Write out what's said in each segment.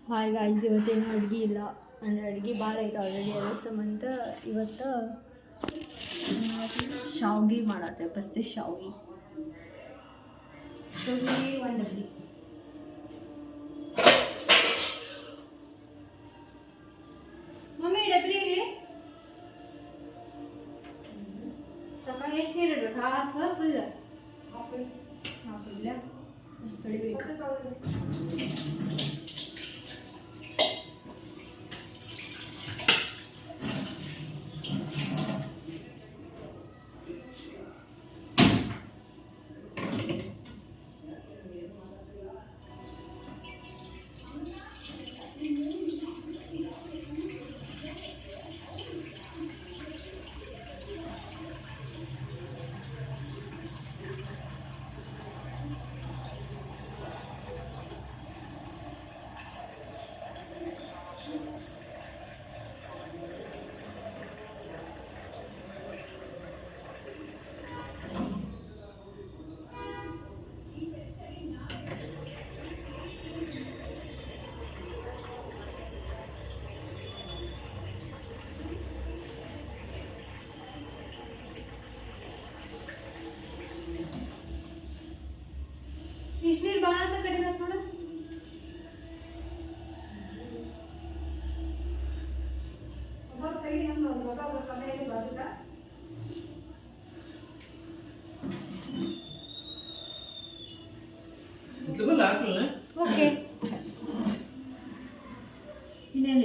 Hi guys, ಇವತ್ತೇನು ಅಡುಗೆ ಇಲ್ಲ ಅಂದರೆ ಅಡುಗೆ ಭಾಳ ಐತೆ ಆಲ್ರೆಡಿ. ಅದ್ರ ಸಂಬಂಧ ಇವತ್ತು ಶಾವ್ಗೆ ಮಾಡತ್ತೆ. ಫಸ್ಟ್ ಶಾವ್ಗೆ ಒಂದು ಡಬ್ರಿ. ಮಮ್ಮಿ ಡಬ್ರಿ ಸಕಾಲ ಎಷ್ಟು ನೀರು ಇಡ್ಬೇಕು? Half full? ಹಾಫ್ ಇಲ್ಲ, ಅಷ್ಟು ತೊಳಿಬೇಕು. ಬಿಸಿನೀರು ಭಾಳ ಅಂತ ಕಡಿಮೆ ಆಯ್ತು ನೋಡು. ಓಕೆ, ಇನ್ನೇನು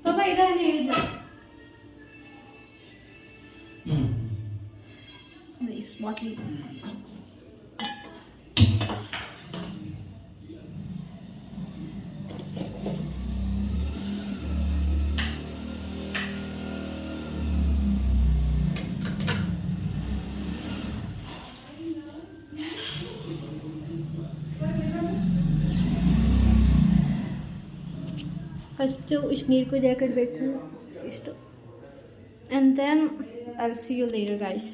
ಪಾಪಾ ಇದನ್ನು ಹೇಳಿದ್ದ ಬಾಟ್ಲಿ. ಫಸ್ಟು ಇಷ್ಟು ನೀರು ಕುದಿಯಾಕಿಡಬೇಕು, ಇಷ್ಟು. And then I'll see you later guys.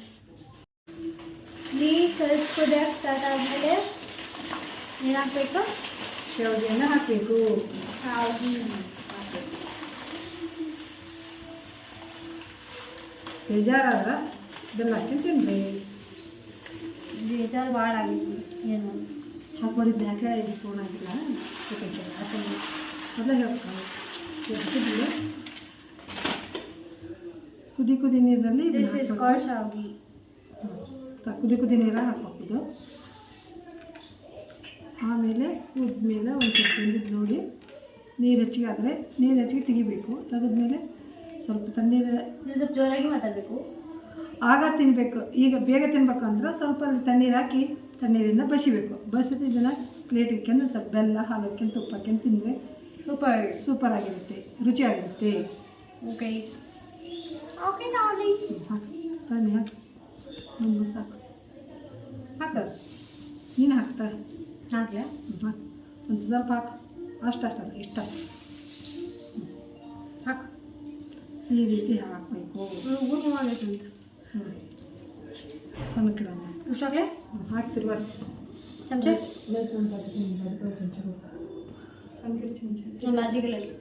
ನೀರು ಸ್ವಲ್ಪ ಕುದಿಯಕ್ಕೆ ಸ್ಟಾರ್ಟ್ ಆದಮೇಲೆ ಏನು ಹಾಕಬೇಕು? ಶಾವಿಗೆನ ಹಾಕಬೇಕು. ಶಾವಿಗೆ ಹಾಕಬೇಕು. ಬೇಜಾರಾದ್ರೆ ಬೆಲ್ಲ ಹಾಕಿ ತಿನ್ರಿ. ಬೇಜಾರು ಭಾಳ ಆಗಿತ್ತು. ಏನು ಹಾಕ್ಬಾರಿದ್ದು ಯಾಕೆ ಇದು ಫೋನ್ ಆಗಿಲ್ಲ ಹಾಕೊಂಡು ಮೊದಲೇ ಹೇಳ್ಬೇಕು. ಕುದಿ ಕುದಿ ನೀರಲ್ಲಿ ದಿಸ್ ಇಸ್ ಕಾಲ್ಡ್ ಶಾವ್ಗೆ. ಕುದಿ ನೀರಾಗ ಹಾಕ್ಬೇಕು. ಆಮೇಲೆ ಕುದ್ಮೇಲೆ ಒಂದು ಸ್ವಲ್ಪ ನೋಡಿ ನೀರು ಹೆಚ್ಚಿಗೆ ಆದರೆ ನೀರು ಹೆಚ್ಚಿಗೆ ತೆಗಿಬೇಕು. ತೆಗೆದ್ಮೇಲೆ ಸ್ವಲ್ಪ ತಣ್ಣೀರು, ಸ್ವಲ್ಪ ಜೋರಾಗಿ ಮಾತಾಡಬೇಕು. ಆಗ ತಿನ್ನಬೇಕು. ಈಗ ಬೇಗ ತಿನ್ಬೇಕು ಅಂದ್ರೆ ಸ್ವಲ್ಪ ತಣ್ಣೀರು ಹಾಕಿ ತಣ್ಣೀರಿಂದ ಬಸಿಬೇಕು. ಬಸಿದು ಇದನ್ನು ಪ್ಲೇಟ್ ಇಕ್ಕೊಂಡು ಸ್ವಲ್ಪ ಬೆಲ್ಲ ಹಾಲು ಹಾಕ್ಕೊಂಡು ತುಪ್ಪ ಹಾಕ್ಕೊಂಡು ತಿಂದರೆ ಸೂಪರ್ ಆಗಿರುತ್ತೆ, ರುಚಿಯಾಗಿರುತ್ತೆ. ಓಕೆ ಓಕೆ ನಾವಲ್ಲಿ ಹಾಕಿ ಬನ್ನಿ ಹಾಕಿ ಒಂದು ಸಾಕು. ಹಾಕ, ನೀನು ಹಾಕ್ತಾರೆ ಹಾಕ್ಲಾ? ಹಾಕಿ ಒಂದು ಸ್ವಲ್ಪ ಹಾಕು. ಅಷ್ಟಲ್ಲ ಇಷ್ಟ ಹಾಕು. ಈ ರೀತಿ ಹಾಕಬೇಕು. ಊರು ಆಗೈತಂತ ಸಣ್ಣ ಗಿಡ ಹುಷಾಗ್ಲೆ ಹಾಕ್ತಿರ್ಬಾರ್ದು. ಚಮಚ ಮ್ಯಾಜಿಕಲ್ ಆಗಿ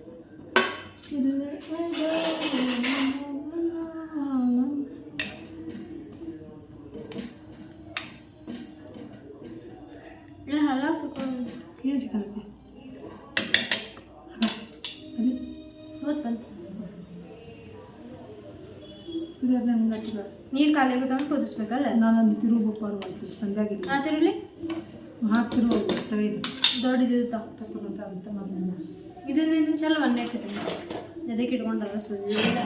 ಹಲ್ಲ ಸುಕೊಂಡು ಏನು ಸಿಕ್ಕತ್ತೆ ಅದೇ ಹೋದ್ ಬಂತು. ಕುದಿಯೋದನ್ನ ಹಿಂಗೆ ಹಚ್ಚಿದ ನೀರು ಖಾಲಿ ಆಗುತ್ತೆ ಅಂತ ಕುದಿಸ್ಬೇಕಲ್ಲ. ನಾನೊಂದು ತಿರುಗು ಪರವಾಯ್ತು ಸಂಧ್ಯಾಗಿಲ್ಲ. ಆ ತಿರುಳಿ ಹಾಕ್ತಿರುವ ತೆಗೆದು ದೊಡ್ಡದಿರುತ್ತಾ ತಪ್ಪದಂತ ಅಂತ ಮೊದಲು ಇದನ್ನ ಚಲೋ ಒನ್ನೆ ಹಾಕತ್ತೆ. ಅದಕ್ಕೆ ಇಟ್ಕೊಂಡಲ್ಲ ಸುಳ್ಳ.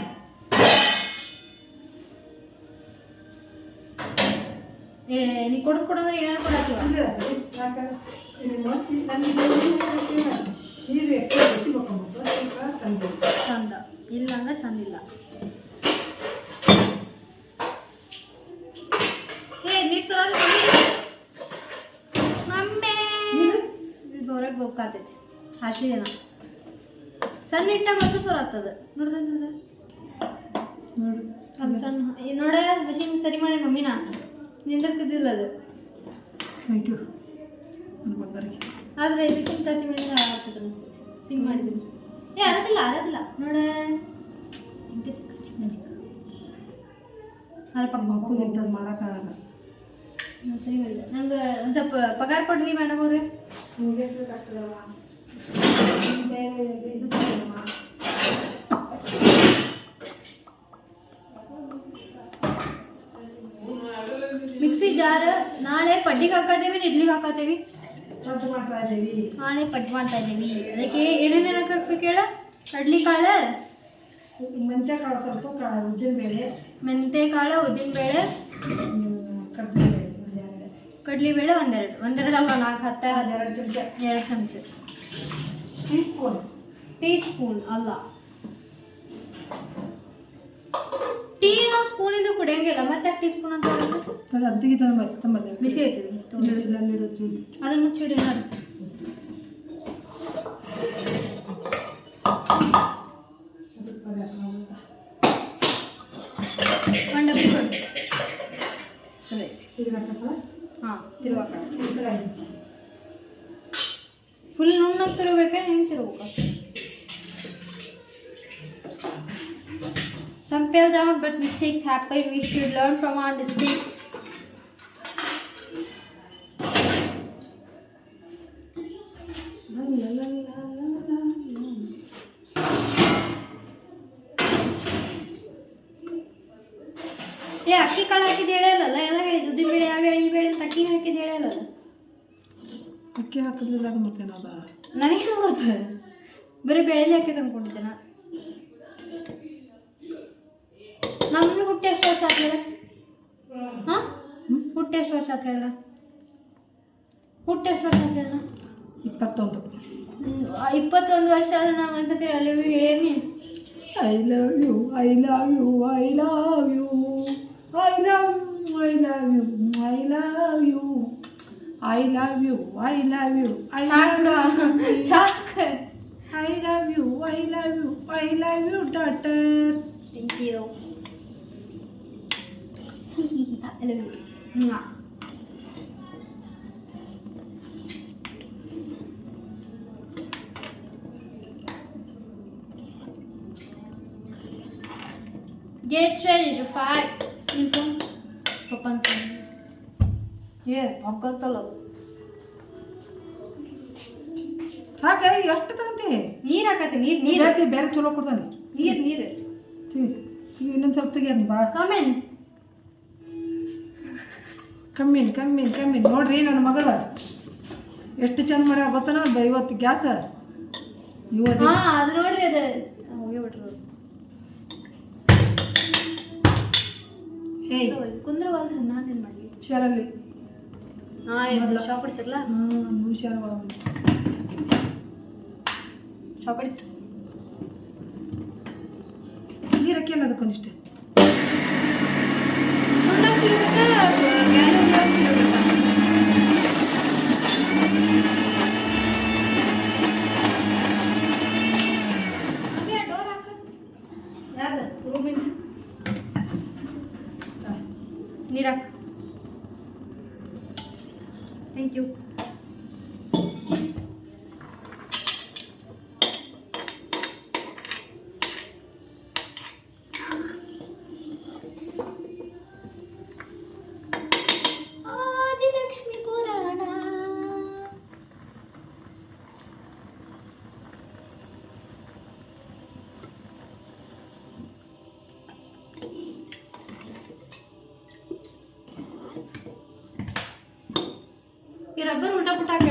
ನೀ ಕೊಡೋದ್ರೆ ಏನಾರು ಕೊಡಾಕಿವ ಚಂದ ಇಲ್ಲ ಅಂದ್ರೆ ಚಂದ ಇಲ್ಲ. ನೀರು ಸುರಾದ ಮಮ್ಮಿ ಇದು ಹೊರಗೆ ಹೋಗ್ಕಾತೈತಿ. ಹಸಿದೇನ ಸಣ್ಣ ಇಟ್ಟ ಮತ್ತು ಸುರ ಆಗ್ತದ ನೋಡ್ದ ನೋಡಿ ಅದು ಸಣ್ಣ ನೋಡ ಮಷಿನ್ ಸರಿ ಮಾಡಿ ಮಮ್ಮಿನ ನಿಂದಿರ್ತಿದ್ದಿಲ್ಲ ಅದು ಥ್ಯಾಂಕ್ ಯು ಬಂದರಿಗೆ ಆದ್ರೆ ಇದಕ್ಕಿಂತ ಜಾಸ್ತಿ ಮಾಡಿದ್ರೆ ಆಗ್ತದೆ ಅನಿಸ್ತದೆ ಸಿಂಗ್ ಮಾಡಿದ್ವಿ ಆಗತ್ತಿಲ್ಲ ನೋಡ ಅಲ್ಪ ಮಕ್ಕಳು ಇಂಥದ್ದು ಮಾಡೋಕ್ಕಾಗಲ್ಲ ಸರಿ ಮಾಡಿಲ್ಲ ನಂಗೆ ಒಂದು ಸ್ವಲ್ಪ ಪಗಾರ ಕೊಡ್ರಿ ಮೇಡಮ್ ಅವ್ರೆ ಮಿಕ್ಸಿ ಜಾರ್ ನಾಳೆ ಪಡ್ಡಿಗೆ ಹಾಕತ್ತೀವಿ ಇಡ್ಲಿಗೆ ಹಾಕತ್ತೀವಿ ಪಡ್ಡು ಮಾಡ್ತಾ ಇದ್ದೀವಿ ನಾಳೆ ಪಡ್ಡು ಮಾಡ್ತಾ ಇದ್ದೀವಿ ಅದಕ್ಕೆ ಏನೇನೇನು ಹಾಕ್ಬೇಕು ಹೇಳ ಕಡ್ಲಿ ಕಾಳು ಮೆಂತ್ಯ ಕಾಳು ಸ್ವಲ್ಪ ಉದ್ದಿನ ಬೇಳೆ ಮೆಂತೆ ಕಾಳು ಉದ್ದಿನ ಬೇಳೆ ಕಡ್ಲಿ ಬೇಳೆ ಒಂದೆರಡು ಅಲ್ಲ 4 10 2 ಚಮಚ ಟೀ ಸ್ಪೂನ್ ಅಲ್ಲ ಟೀ ನಾವು ಸ್ಪೂನಿಂದ ಕುಡಿಯಂಗಿಲ್ಲ ಮತ್ತೆ ಟೀ ಸ್ಪೂನ್ ಅಂತ ಹೇಳುತ್ತೆ ಅದ್ದಿಗೆ ತಂಬಲ್ಲ ಬಿಸಿ ಐತಿವಿ ಅದನ್ನ ಮುಚ್ಚಿಡಿ ನಾನು ಒಂದು ಡಬ್ಬಿ ಕೊಡಿ ಸರಿ ಹಾಂ ತಿರುವಾಗ ಫುಲ್ ನುಣ್ಣಗೆ ತಿರುಗಬೇಕಾ ಹೆಂಗೆ ತಿರುಗಬೇಕು Some fell down, but mistakes happen. We should learn from our mistakes. ಏ ಅಕ್ಕಿ ಕಾಳು ಹಾಕಿದ್ದು ಹೇಳಲ್ಲ ಎಲ್ಲ ಹೇಳಿದ್ದು ಉದ್ದಿನ ಬೇಳೆ ಯಾವ ಹೇಳಿ ಈ ಬೇಳೆ ಅಂತ ಅಕ್ಕಿ ಹಾಕಿದ್ದು ಹೇಳಲ್ಲ ಅಕ್ಕಿ ಹಾಕಿದ್ರಿಲ್ಲ ಅದು ಮತ್ತೆ ನನಗೇನು ಗೊತ್ತು ಬರೀ ಬೇಳೆಲಿ ಹಾಕಿ ತಂದ್ಕೊಂಡಿದ್ದೆ ನಾ ನಮ್ಮನ್ನು ಹುಟ್ಟಿ ಎಷ್ಟು ವರ್ಷ ಆತ ಹೇಳ ಹಾಂ ಹುಟ್ಟಿ ಎಷ್ಟು ವರ್ಷ ಆತ ಹೇಳ ಹುಟ್ಟಿ ಎಷ್ಟು ವರ್ಷ ಆತ ಹೇಳ 21 ವರ್ಷ ಆದ್ರೆ ನಾನು ಒಂದ್ಸತಿ ಅಲ್ಲಿ ಹೇಳೀನಿ I love you I love you I love you I love you I love you I love you I love you I love you ಸಾಕು I love you I love you I love you daughter thank you I love you. Get ready to fight. Info. Papan phone. Yeah, papan talo. ಹಾಗೆ ಎಷ್ಟು ತಗೊಂತಿ ನೀರು ಹಾಕತ್ತೆ ನೀರು ಹಾಕಿ ಬೇರೆ ಚಲೋ ಕೊಡ್ತಾನೆ ನೀರು ಇನ್ನೊಂದು ಸ್ವಲ್ಪ ತೆಗಿಯೋದು ಬಾ ಕಮೆಂಟ್ ಕಮ್ಮಿ ನೋಡ್ರಿ ನನ್ನ ಮಗಳು ಎಷ್ಟು ಚಂದ ಮಾಡ್ಯಾರ ಗೊತ್ತಾನ ಇವತ್ತು ಗ್ಯಾಸ್ ಅದು ನೋಡ್ರಿ ಅದು ಹೋಗಿಬಿಟ್ರು ಹೇ ಕುಂದ್ರವಾದ ನಾನೇನು ಮಾಡಿ ಹುಷಾರಲ್ಲಿ ಶಾಪ್ ಇಡ್ತಿರಲ್ಲ ಹುಷಾರ ಶಾಪ್ ಇಡ್ತು ನೀರಕ್ಕೆ ಎಲ್ಲ ಅದಕ್ಕೊಂದಿಷ್ಟೇ ನೀರಾಕ್ ಥ್ಯಾಂಕ್ ಯು ಆದಿಲಕ್ಷ್ಮಿ ಪುರಾಣ ಈ ರಬ್ಬರ್ ಉಲ್ಟಾ ಪುಟ್ಟ ಹಾಕಿ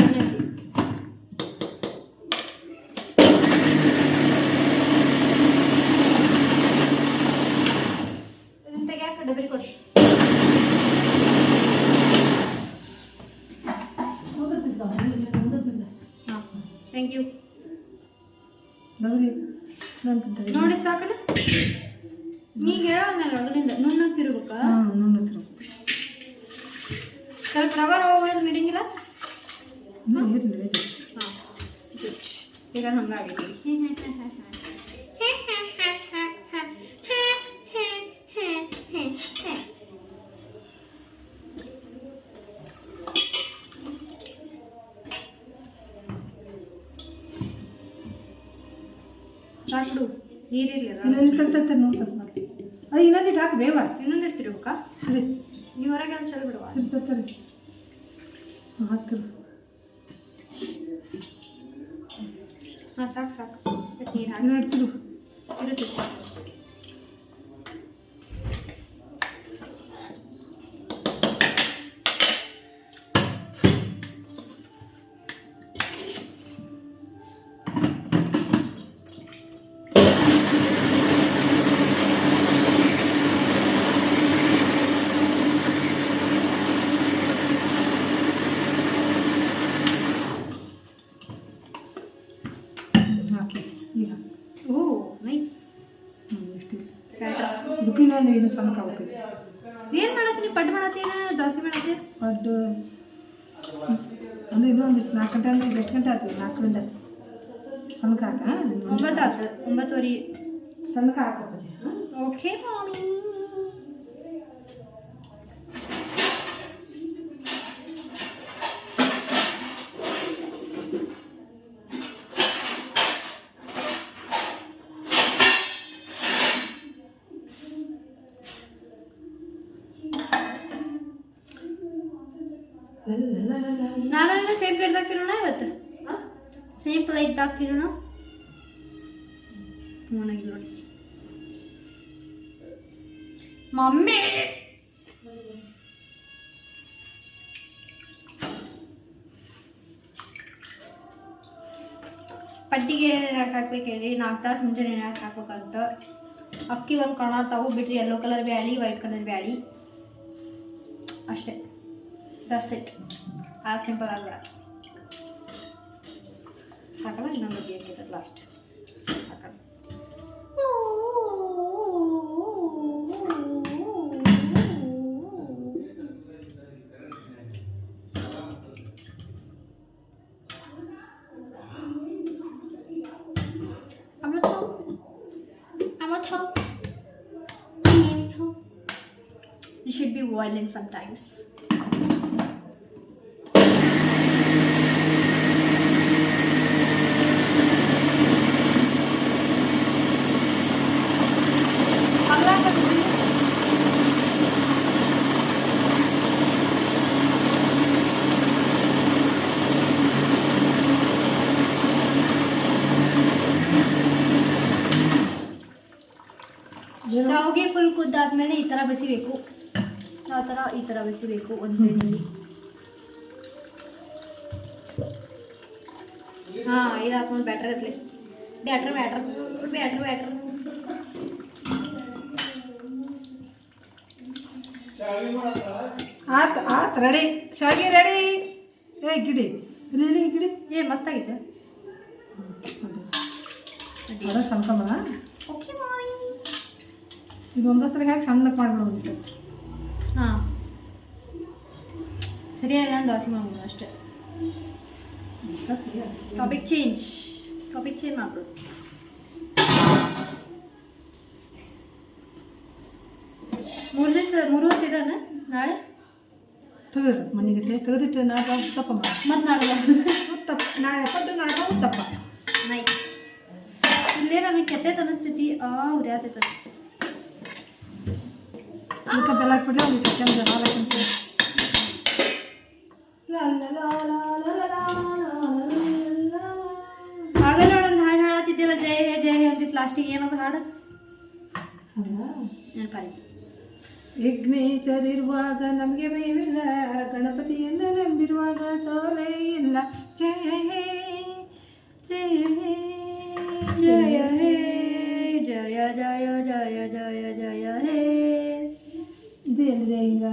ಇದನ್ನ ತೆಗ್ಯಾಕ ಡಬರಿ ಕೊಡಿ ಹಾಂ ಥ್ಯಾಂಕ್ ಯು ನೋಡಿ ಸಾಕಣ ನೀ ಹೇಳೋ ನಾನು ಅಗಲಿಂದ ನುಣ್ಣಗೆ ತಿರುಗಬೇಕಾ ಸ್ವಲ್ಪ ರವರ್ ಉಳಿದು ಮಿಡಿಂಗಿಲ್ಲ ಇರಲಿ ಹಾಂ ಈಗ ಹಂಗಾಗೈತಿ ಸಾಕು ನೀರಿರಲಿಲ್ಲ ಇಲ್ಲ ತರ್ತಾರೆ ನೋಡ್ತಾರೆ ಮತ್ತೆ ಅದು ಇನ್ನೊಂದಿಟ್ಟು ಹಾಕು ಬೇವ ಇನ್ನೊಂದು ಇರ್ತೀರಿ ಅಕ್ಕ ಸರಿ ನೀವು ಹೊರಗೆ ಒಂದು ಚಲ್ ಬಿಡುವ ಸರಿ ಸರಿ ಸರಿ ಹಾಕ್ತಿರು ಹಾಂ ಸಾಕು ಸಾಕು ನೀರು ಹಾಕಿ ಇಡ್ತಿರು ಇರುತ್ತೆ ಹಾಕಿ ಈಗ ಓ ನೈಸ್ ಇಷ್ಟು ಬ್ಯಾಟ್ರ ಇದಕ್ಕೂ ಇನ್ನೊಂದು ಇನ್ನು ಸಣ್ಣಕ್ಕೆ ಆಗ್ಬೇಕಿದೆ ಏನು ಮಾಡತ್ತೀನಿ ಪಡ್ಡು ಮಾಡತ್ತೀನ ದೋಸೆ ಮಾಡತ್ತೀರ ಪಡ್ಡು ಅಂದ್ರೆ ಇನ್ನೊಂದಿಷ್ಟು 4 ಗಂಟೆ ಅಂದ್ರೆ 8 ಗಂಟೆ ಆಗ್ತದೆ 4ರಿಂದ ಸಣ್ಣಕ್ಕೆ ಹಾಕ 9 ಆಯ್ತು 9:30 ಸಣ್ಣಕ್ಕೆ ಹಾಕಪ್ಪ ಓಕೆ ಮಾಮಿ ನಾಳೆಲ್ಲ ಸೇಮ್ ಪ್ಲೇಟ್ದಾಗ ತಿನ್ನೋಣ ಇವತ್ತು ಸೇಮ್ ಪ್ಲೇಟ್ದಾಗ ತಿನ್ನೋಣ ಮುಣಗಿಲ್ಲ ನೋಡಿ ಮಮ್ಮಿ ಪಟ್ಟಿಗೆ ಯಾಕೆ ಹಾಕ್ಬೇಕು ಹೇಳಿ 4 ತಾಸು ಮುಂಚೆನೇ ಯಾಕೆ ಹಾಕ್ಬೇಕಂತ ಅಕ್ಕಿ ಒಂದು ಕಾಣತಾವು ಬಿಟ್ರಿ ಯೆಲ್ಲೋ ಕಲರ್ ಬ್ಯಾಳಿ ವೈಟ್ ಕಲರ್ ಬ್ಯಾಳಿ ಅಷ್ಟೇ ದಟ್ಸ್ ಇಟ್ ಆ ಸಿಂಪಲ್ ಆಗಲ್ಲ ಸಾಕಲ್ಲ ಇನ್ನೊಂದು ಬೇಕಿದೆ ಲಾಸ್ಟ್ ಸಾಕಲ್ಲ You should be violent sometimes. ಶಾವಿಗೆ ಫುಲ್ ಕುದ್ದಾದ್ಮೇಲೆ ಈ ಥರ ಬಸಿಬೇಕು ಈ ಥರ ಬಸಿಬೇಕು ಒಂದು ಪ್ಲೇಟಲ್ಲಿ ಹಾಂ ಇದು ಹಾಕೊಂಡು ಬ್ಯಾಟ್ರ್ ಇರಲಿ ಬ್ಯಾಟ್ರ್ ಆತು ರೆಡಿ ಶಾವಿಗೆ ರೆಡಿ ಗಿಡಿ ಇಲ್ಲಿ ಗಿಡಿ ಮಸ್ತಾಗಿತ್ತು ಅದ ಸಣ್ಣ ಓಕೆ ಮಾಮಿ ಇದು ಒಂದೊಂದ್ಸರಿಗೆ ಹಾಕಿ ಸಣ್ಣಕ್ಕೆ ಮಾಡ್ಬಿಡೋದು ಹಾಂ ಸರಿಯಲ್ಲ ನಾನು ದೋಸೆ ಮಾಡ್ಬೋದು ಅಷ್ಟೇ ಟಾಪಿಕ್ ಚೇಂಜ್ ಮಾಡ್ಬೋದು ಮೂರು ಹೊತ್ತು ಇದ್ದಾನೆ ನಾಳೆ ತೆಗೆದು ಮನೆಗೆ ತೆಗೆದಿಟ್ಟು ನಾಳೆ ಉತ್ತಪ್ಪ ಮಾಡಿ ಮತ್ತು ನಾಳೆ ಉತ್ತಪ್ಪ ನಾಳೆ ಪಡ್ಡು ನಾಳೆ ಉತ್ತಪ್ಪ ನೈಸ್ ಇಲ್ಲೇ ನನಗೆ ಕೆಟ್ಟೈತೆ ಅನಿಸ್ತೈತಿ ಉರಿಯಾತೈತೆ ಅದಕ್ಕೆ ಬೆಲ್ಲ ಹಾಕ್ಬಿಟ್ರೆ ಒಂದು ಕೆಂದು ಹಾಲು ಹಾಕಂತೀವಿ ಆಗಲ್ಲ ಒಂದು ಹಾಡು ಹಾಡತ್ತಿದ್ದಿಲ್ಲ ಜಯ ಹೇ ಜಯ ಹೇ ಅಂತಿತ್ತು ಲಾಸ್ಟಿಗೆ ಏನದು ಹಾಡು ನೆನಪಾರಿ ವಿಘ್ನೇಶರಿರುವಾಗ ನಮಗೆ ಭಯವಿಲ್ಲ ಗಣಪತಿಯನ್ನು ನಂಬಿರುವಾಗ ಸೋಲೆ ಇಲ್ಲ ಜಯ ಹೇ ಜಯ ಹೇ ಜಯ ಹೇ ಜಯ ಜಯ ಜಯ ಜಯ ಜಯ ಹೇ ಇದು ಎಲ್ಲಿದೆ ಈಗ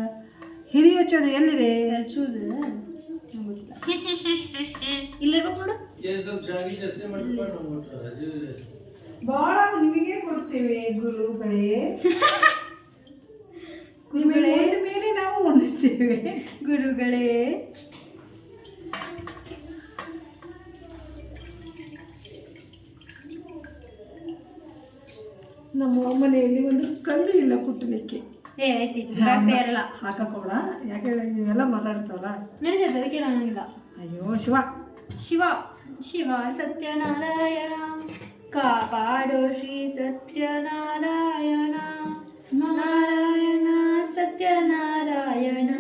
ಹಿರಿಯಚ್ಚೋದು ಎಲ್ಲಿದೆ ಹಚ್ಚುದು ಇಲ್ಲಿರ್ಬೇಕು ನೋಡು ಭಾಳ ನಿಮಗೆ ಕೊಡ್ತೇವೆ ಗುರುಗಳೇ ಗುರುಗಳೇ ಮೇಲೆ ನಾವು ಉಣ್ಣುತ್ತೇವೆ ಗುರುಗಳೇ ನಮ್ಮ ಮನೆಯಲ್ಲಿ ಒಂದು ಕಲ್ಲು ಇಲ್ಲ ಕುಟ್ಟಲಿಕ್ಕೆ ಐತಿ ಬರ್ತಾ ಇರಲ್ಲ ಹಾಕಕೋಳ ಯಾಕೆ ನೀವೆಲ್ಲ ಮಾತಾಡ್ತಾವಲ್ಲ ನಡೀತೈತೆ ಅದಕ್ಕೆ ಆಗಂಗಿಲ್ಲ ಅಯ್ಯೋ ಶಿವ ಶಿವ ಶಿವ ಸತ್ಯನಾರಾಯಣ ಕಾಪಾಡೋ ಶ್ರೀ ಸತ್ಯನಾರಾಯಣ ನಾರಾಯಣ ಸತ್ಯನಾರಾಯಣ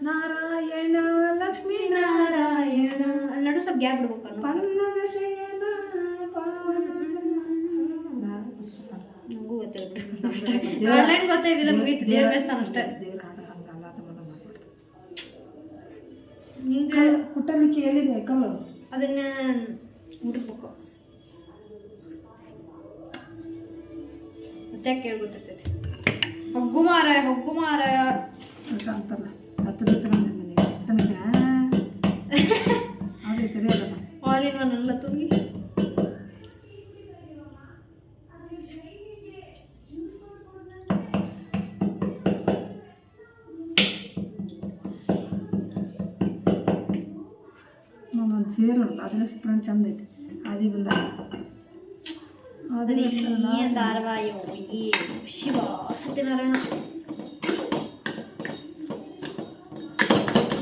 ನಾರಾಯಣ ಲಕ್ಷ್ಮೀ ನಾರಾಯಣ ಅಲ್ಲಿ ನಡು ಸ್ವಲ್ಪ ಗ್ಯಾಪ್ ಬಿಡ್ಬೇಕು ಪಲ್ಲವ ಶಯನ ಪಾವನ ನನಗೂ ಗೊತ್ತಿಲ್ಲ ಆನ್ಲೈನ್ ಗೊತ್ತಾಯ್ತಿಲ್ಲ ಮುಗೀತು ದೇವ್ರ ಬೇಸ್ತಾನ ಅಷ್ಟೇ ಹಿಂಗೆ ಕುಟ್ಟಲಿಕ್ಕೆ ಎಲ್ಲಿದೆ ಕಲ್ಲು ಅದನ್ನ ಮುಟ್ಬೇಕು ಮತ್ತೆ ಕೇಳಿ ಗೊತ್ತಿರ್ತೈತಿ ಹೊಗ್ಗು ಮಾರಾಯ ಅಂತಲ್ಲ ಹತ್ತಿರ ತನಕ ಅದೇ ಸರಿ ಅದಲ್ಲ ಆಲ್ ಇನ್ ಒನ್ ಅಲ್ಲ ತುಂಗಿ ಒಂದು ಸೇರು ನೋಡ್ತು ಅದನ್ನ ಸಿಪ್ಪಣ ಚಂದ ಐತಿ ಆದಿ ಬಂದ ಧಾರಾವಾಹಿ ಶಿವ ಸತ್ಯನಾರಾಯಣ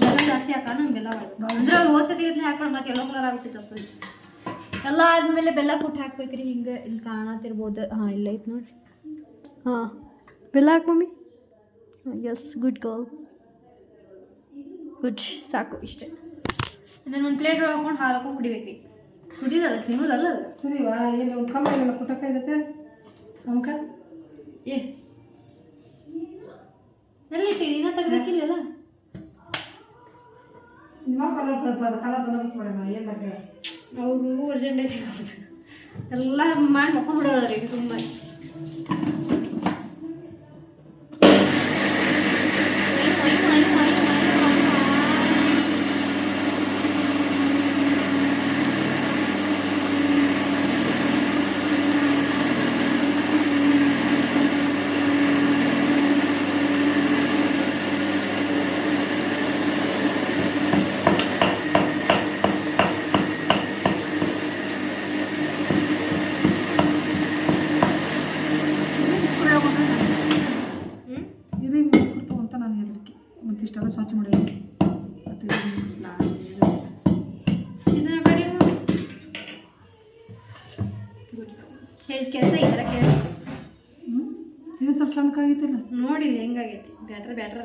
ಬೆಲ್ಲ ಜಾಸ್ತಿ ಹಾಕೋಣ ಬೆಲ್ಲ ಅಂದ್ರೆ ಹೋದ್ಸತಿ ಹಾಕೊಂಡು ಮತ್ತೆ ಎಲ್ಲೋ ಕಲರ್ ಆಗ್ಬಿಟ್ಟಿತ್ತು ಫುಲ್ ಎಲ್ಲ ಆದ್ಮೇಲೆ ಬೆಲ್ಲ ಕೊಟ್ಟು ಹಾಕ್ಬೇಕ್ರಿ ಹಿಂಗೆ ಇಲ್ಲಿ ಕಾಣತಿರ್ಬೋದು ಹಾಂ ಇಲ್ಲ ಐತೆ ನೋಡ್ರಿ ಹಾಂ ಬೆಲ್ಲ ಹಾಕಿ mummy yes good girl good ಸಾಕು ಇಷ್ಟೇ ಇದನ್ನು ಒಂದು ಪ್ಲೇಟ್ ಹಾಕೊಂಡು ಹಾಲು ಹಾಕೊಂಡು ಕುಡಿಬೇಕ್ರಿ ಕುಡಿಯೋದಲ್ಲ ತಿನ್ನೋದಲ್ಲ ಅದು ಸರಿವಾ ಏನು ಕಮ್ಮ ಇಲ್ಲ ಕುಟಕ ಇದಕ್ಕೆ ನಮ್ಕ ಏ ಎಲ್ಲಿಟ್ಟಿರಿ ಇನ್ನೂ ತೆಗ್ದಾಕಿಲ್ಲ ನಿಮ್ಮ ಕಲರ್ ಬಂದ್ಬಿಟ್ಟು ಏನು ಬಗ್ಗೆ ಅವರು ಅರ್ಜೆಂಟೇಜ್ ಎಲ್ಲ ಮಾಡಿ ಮಕ್ಕೊಂಡು ಬಿಡೋದ್ರಿ ಈಗ ಸುಮ್ಮನೆ ಇಷ್ಟೆಲ್ಲ ಸ್ವಚ್ಛ ಮಾಡಿ ಕೆಲಸ ಈ ಥರ ಕೆಲಸ ಇದು ಸ್ವಲ್ಪ ಸಣ್ಣಕ್ಕಾಗಿತ್ತಿಲ್ಲ ನೋಡಿಲ್ಲ ಹೆಂಗಾಗೈತಿ ಬ್ಯಾಟ್ರ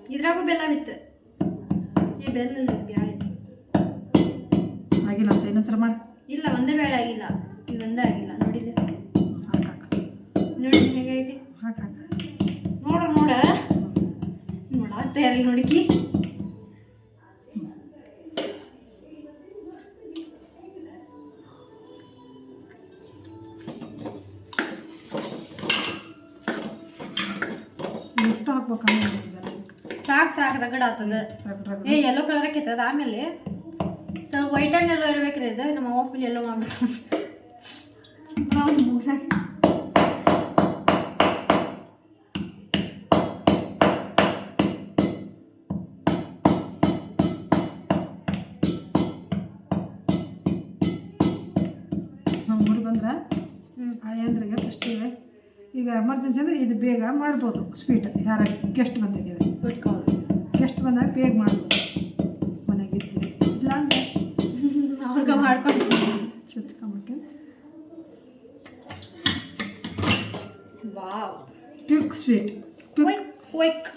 ಇದ್ರಾಗೂ ಬೆಲ್ಲ ಬಿತ್ತು ಈ ಬೆಲ್ಲ ಬ್ಯಾಳೆ ಆಗಿಲ್ಲ ಅಂತ ಇನ್ನೊಂದ್ಸಲ ಮಾಡಿ ಇಲ್ಲ ಒಂದೇ ಬೇಳೆ ಆಗಿಲ್ಲ ಇದೊಂದೇ ಆಗಿಲ್ಲ ನೋಡಿಲ್ಲ ಹಾಕ ನೋಡಿ ಹೆಂಗೈತಿ ಹಾಕ ತಯಾರಿ ನೋಡಿಕಿ ಎಷ್ಟು ಹಾಕ್ಬೇಕು ಸಾಕು ರಗಡ ಆಗ್ತದ ಏ ಯೆಲ್ಲೋ ಕಲರ್ ಕೆತ್ತದ ಆಮೇಲೆ ಸ್ವಲ್ಪ ವೈಟ್ ಆ್ಯಂಡ್ ಎಲ್ಲೋ ಇರ್ಬೇಕ್ರಿ ಇದು ನಮ್ಮ ಆಫೀಲ್ ಎಲ್ಲೋ ಮಾಡ್ಬಿಟ್ಟು ಹಳೆಯಂದ್ರಿಗೆ ಫಸ್ಟಿಗೆ ಈಗ ಎಮರ್ಜೆನ್ಸಿ ಅಂದರೆ ಇದು ಬೇಗ ಮಾಡ್ಬೋದು ಸ್ವೀಟ್ ಯಾರ ಗೆಸ್ಟ್ ಬಂದಾಗಿದೆ ಗೆಸ್ಟ್ ಬಂದಾಗ ಬೇಗ ಮಾಡ್ಬೋದು ಮನೆಗೆ ಇರ್ತೀವಿ ಇಲ್ಲ ಅಂದರೆ ಅವಾಗ ಮಾಡ್ಕೊಂಡು ಚಚ್ಕೊಂಬಕ್ಕೆ wow quick sweet quick quick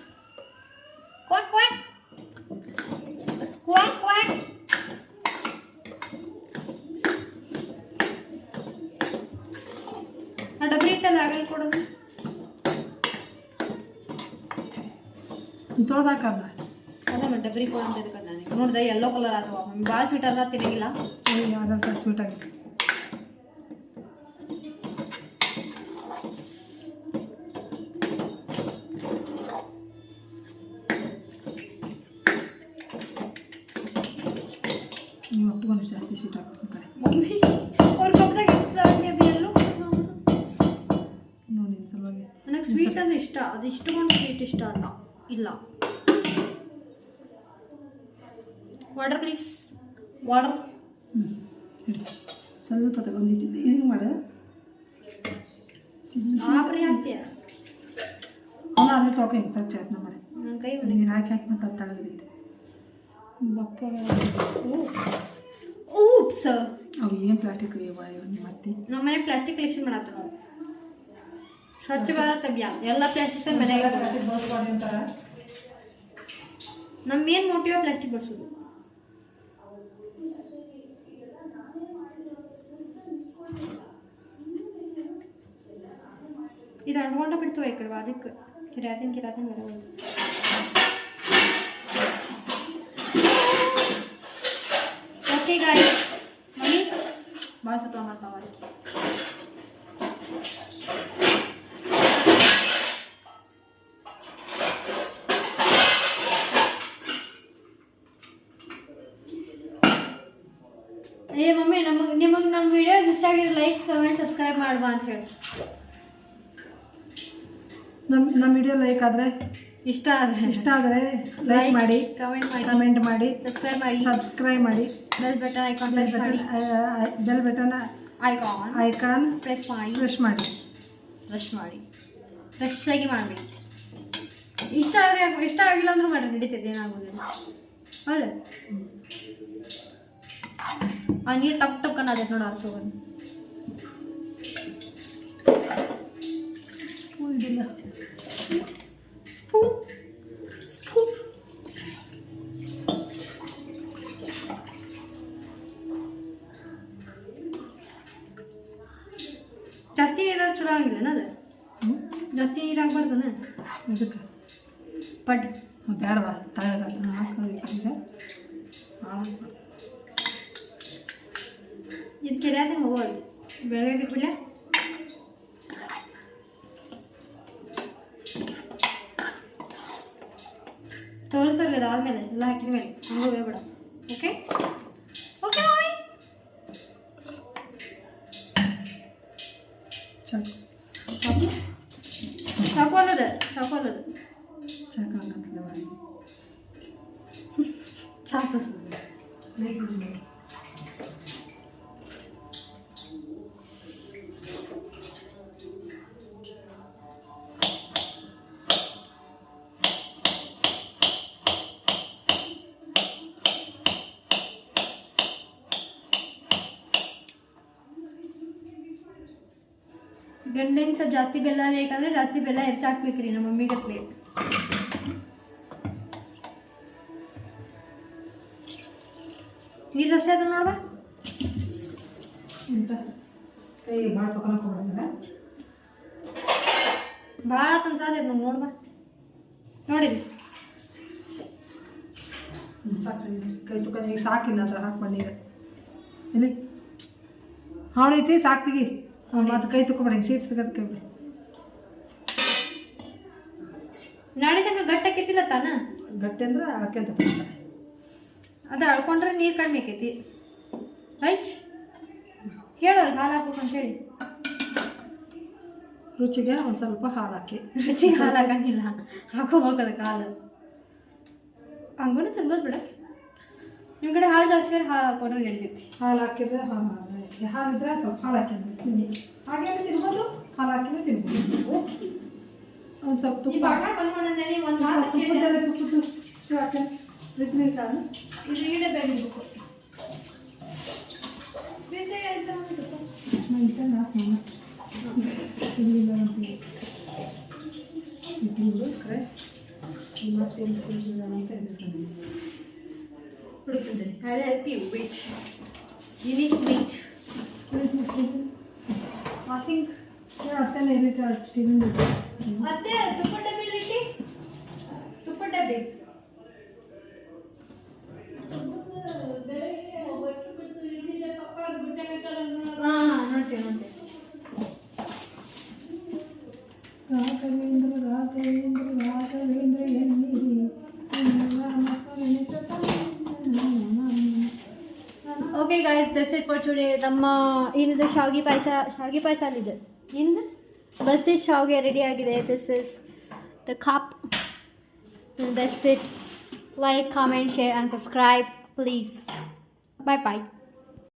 quick quick quick quick ಡಬ್ರಿ ಇಟ್ಟಲ್ಲ ಆಗಲ್ ಕೊಡೋದು ತೊಳ್ದಾಕಲ್ಲ ಅಲ್ಲ ಡಬ್ರಿ ಕೊಡೋದು ನನಗೆ ನೋಡಿದೆ ಯೆಲ್ಲೋ ಕಲರ್ ಅಥವಾ ಭಾಳ ಸ್ವೀಟ್ ಅಲ್ಲ ತಿನ್ನಂಗಿಲ್ಲ ಯಾವ್ದು ಸ್ವೀಟ್ ಆಗಿದೆ ನೀವು ಒಟ್ಟು ಜಾಸ್ತಿ ಸ್ವೀಟ್ ಹಾಕ್ತಾರೆ ಮಮ್ಮಿ ಅವ್ರ ಕಪ್ದಾಗ ಎಷ್ಟು ಆಗಿ ಅದು ಎಲ್ಲೋ ನೋಡಿ ಸಲುವಾಗಿ ನನಗೆ ಸ್ವೀಟ್ ಅಂದರೆ ಇಷ್ಟ ಅದು ಇಷ್ಟಕೊಂಡು ಸ್ವೀಟ್ ಇಷ್ಟ ಅಲ್ಲ ಇಲ್ಲ ವಾಟರ್ ಪ್ಲೀಸ್ ವಾಟರ್ ಇಡಿ ಸ್ವಲ್ಪ ತಗೊಂಡಿದ್ದು ಹಿಂಗೆ ಮಾಡು ಆಬ್ರಿ ಹಾಕ್ತೀಯ ಅವನು ಅಲ್ಲೇ ತೊಳ್ಕ ಹಿಂಗೆ ತಚ್ಚ ಅದನ್ನ ಮಾಡಿ ನನ್ನ ಕೈ ನೀರು ಹಾಕಿ ಮತ್ತೆ ಅದು ತಳಗಿರುತ್ತೆ oops ಅವು ಏನು ಪ್ಲಾಸ್ಟಿಕ್ ಮತ್ತೆ ನಮ್ಮ ಮನೆ ಪ್ಲಾಸ್ಟಿಕ್ ಕಲೆಕ್ಷನ್ ಮಾಡತ್ತ ನಾವು ಸ್ವಚ್ಛ ಭಾರತ್ ಅಭಿಯಾನ ಎಲ್ಲ ಪ್ಲಾಸ್ಟಿಕ್ ಮನೆಯಾಗ ನಮ್ಮ ಮೇನ್ ಮೋಟಿವ್ ಪ್ಲಾಸ್ಟಿಕ್ ಬಳಸೋದು. ಇದು ಅಂಡ್ಕೊಂಡ ಬಿಡ್ತವೆ ಈ ಕಡೆ ಅದಕ್ಕೆ ಕಿರಾತಿನ ಬರೋದು. ಓಕೆ ಗಾಯ್ಸ್, ಮಮ್ಮಿ ಭಾಳ ಸತ್ವ ಮಾಡ್ತಾವ ಅದಕ್ಕೆ. ಏ ಮಮ್ಮಿ ನಿಮಗೆ ನಮ್ಮ ವಿಡಿಯೋಸ್ ಇಷ್ಟ ಆಗಿದ್ರೆ ಲೈಕ್ ಕಮೆಂಟ್ ಸಬ್ಸ್ಕ್ರೈಬ್ ಮಾಡುವ ಅಂತ ಹೇಳಿ. ನಮ್ಮ ವಿಡಿಯೋ ಲೈಕ್ ಆದರೆ ಇಷ್ಟ ಆದರೆ ಲೈಕ್ ಮಾಡಿ, ಕಮೆಂಟ್ ಮಾಡಿ, ಸಬ್ಸ್ಕ್ರೈಬ್ ಮಾಡಿ, ಬೆಲ್ ಬಟನ್ ಐಕಾನ್ ಪ್ರೆಸ್ ಮಾಡಿ ಫ್ರೆಶ್ ಆಗಿ ಮಾಡಿಬಿಡಿ. ಇಷ್ಟ ಆಗಿಲ್ಲ ಅಂದ್ರೂ ಮಾಡಿ, ನಡೀತೈತೆ, ಏನಾಗೋದಿಲ್ಲ. ಅಲ್ಲ ಆ ನೀರು ಟಪ್ ಟಪ್ ಅನ್ನೋದೇ ನೋಡಿ ಅರ್ಸೋಗನ್ನು ಇದಿಲ್ಲ. ಜಾಸ್ತಿ ನೀರಾಗ ಚಲೋ ಆಗಿಲ್ಲ ಅದು, ಜಾಸ್ತಿ ನೀರು ಹಾಕ್ಬಾರ್ದನ ಇದಕ್ಕೆ ಪಡ್ ಬೇಡವಾ ತಳಗ ಹಾಕೋದಕ್ಕೆ ಇದು ಕೆರೆಯಾದ ಹೋಗೋದು. ಬೆಳಗ್ಗೆ ಇಟ್ಬಿಡ್ಲೆ ತೋರಿಸೋರ್ಗೆ ಅದಾದ್ಮೇಲೆ ಎಲ್ಲ ಹಾಕಿದ ಮೇಲೆ ಹಂಗೆ ಹೋಗ್ಬೇಡ. ಓಕೆ ಓಕೆ ಮಾಮಿ. ಸಾಕು ಅಲ್ಲದ ಚಾಸು ಗಂಡಂಗೆ ಸ್ವಲ್ಪ ಜಾಸ್ತಿ ಬೆಲ್ಲ ಬೇಕಂದ್ರೆ ಜಾಸ್ತಿ ಬೆಲ್ಲ ಹೆಚ್ಚಾಕ್ಬೇಕ್ರಿ ನಮ್ಮ ಮಮ್ಮಿ ಗತ್ಲೆ. ನೀರು ಜಾಸ್ತಿ ಆದ ನೋಡ್ಬಾ ಇಂತ ಕೈ ಭಾಳ ತಗೊಳಕ್ ಹೋಗ್ಬೇಡ. ಭಾಳ ಅನ್ಸಾದ ನಾವು ನೋಡ್ಬಾ ನೋಡಿರಿ ಸಾಕು ಕೈ ತುಕ್ಕ ಈಗ ಸಾಕಿನ ಹತ್ರ ಹಾಕ್ಬ ನೀರು ಇಲ್ಲಿ ಹಾಳೈತಿ ಸಾಕ್ತಿಗಿ ಮತ್ತು ಕೈ ತುಕ್ಕೊಬೇಡ ಹಿಂಗೆ ಸೀಟ್ ತೆಗೆದು ಕೈ ಬಿಡಿ. ನಾಳೆ ತನಕ ಗಟ್ಟಿ ಆಕೈತಿಲ್ಲ ತಾನ ಗಟ್ಟಿ ಅಂದ್ರೆ ಹಾಕ್ಯಂತ ಅದು ಅಳ್ಕೊಂಡ್ರೆ ನೀರು ಕಡಿಮೆ ಆಕೈತಿ ರೈಟ್. ಹೇಳೋರು ಹಾಲು ಹಾಕ್ಬೇಕು ಅಂತ ಹೇಳಿ ರುಚಿಗೆ ಒಂದು ಸ್ವಲ್ಪ ಹಾಲು ಹಾಕಿ. ರುಚಿಗೆ ಹಾಲು ಹಾಕಂಗಿಲ್ಲ, ಹಾಕೋಬೇಕು ಅದಕ್ಕೆ ಹಾಲು. ಹಂಗೂ ತಿನ್ಬೋದು ಬಿಡ. ನಿಮ್ಮ ಕಡೆ ಹಾಲು ಜಾಸ್ತಿ ಹಾಲು ಹಾಕೊಂಡ್ರೆ ನಡೀತೈತಿ. ಹಾಲು ಹಾಕಿದ್ರೆ ಹಾಲಿದ್ರೆ ಸ್ವಲ್ಪ ಹಾಲು ಹಾಕಿದ್ರೆ ತಿನ್ನಿ. ಹಾಗೇನು ತಿನ್ಬೋದು, ಹಾಲು ಹಾಕಿದ್ರೆ ತಿನ್ಬೋದು. ಒಂದು ಸ್ವಲ್ಪ ತುಪ್ಪ ಬಂದ್ಕೊಂಡೇನಿ ಒಂದು ತುಪ್ಪದಲ್ಲೇ ತುಪ್ಪ ಹಾಕಿ ಬಿಸಿನೀರು ಇದು ಈಡೇ ಬೆಳಿಬೇಕು. I'll help you. Wait. You need to wait. Washing. ಅತ್ತೆ ನೀರಿಟ್ಟು ಸ್ಟೀಲಿಂದ ಅತ್ತೆ ತುಪ್ಪ ಡಬ್ಬಿ ಇಟ್ಟಿ ತುಪ್ಪ ಡಬ್ಬಿ ಹಾಂ ನೋಡ್ತೇವೆ Raghavendra ಎನ್ನಿರಿ Okay guys, that's it for today. ನಮ್ಮ ಏನಿದೆ ಶಾವಿಗೆ ಪಾಯಸ ಅಲ್ಲಿದೆ ಏನಿದೆ ಬಸ್ ದಿಸ್ ಶಾವಿಗೆ ರೆಡಿ ಆಗಿದೆ. This is the cup. That's it. Like, comment, share and subscribe please. Bye bye.